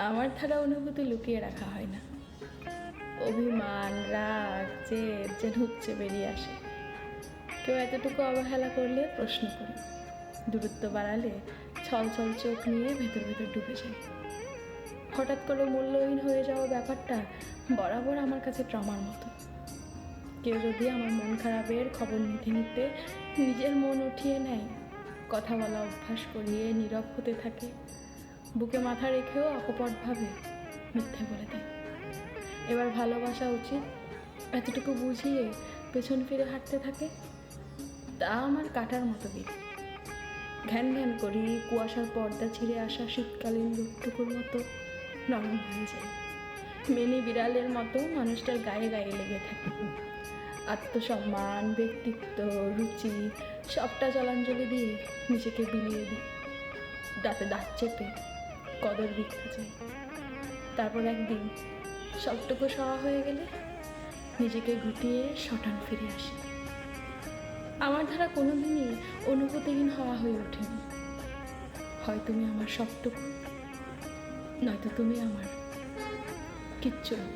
আমার ধারা অনুভূতি লুকিয়ে রাখা হয় না। অভিমান, রাগ, জেদ যেন উপচে বেরিয়ে আসে। কেউ এতটুকু অবহেলা করলে প্রশ্ন করি, দূরত্ব বাড়ালে ছলছল চোখ নিয়ে ভেতর ভেতর ডুবে যাই। হঠাৎ করে মূল্যহীন হয়ে যাওয়া ব্যাপারটা বরাবর আমার কাছে ট্রমার মতো। কেউ যদি আমার মন খারাপের খবর নিতে নিতে নিজের মন উঠিয়ে নেয়, কথা বলা অভ্যাস করিয়ে নীরব হতে থাকে, বুকে মাথা রেখেও অকপটভাবে মিথ্যে বলে দেয় এবার ভালোবাসা উচিত, এতটুকু বুঝিয়ে পেছন ফিরে হাঁটতে থাকে, তা আমার কাটার মতো বিধি। ঘ্যান ঘ্যান করি কুয়াশার পর্দা ছিঁড়ে আসা শীতকালীন রোদটুকুর মতো নরম হয়ে যায়। মিনি বিড়ালের মতো মানুষটার গায়ে গায়ে লেগে থাকে। আত্মসম্মান, ব্যক্তিত্ব, রুচি সবটা জলাঞ্জলি দিয়ে নিজেকে বিলিয়ে দিই। দাঁতে দাঁত চেপে কদর ভিক্ষা চাই। তারপর একদিন সবটুকু সওয়া হয়ে গেলে নিজেকে গুটিয়ে শটান ফিরে আসি। আমার ধারা কোনোদিনই অনুভূতিহীন হওয়া হয়ে ওঠেনি। হয় তুমি আমার সবটুকু, নয়তো তুমি আমার কিচ্ছু না।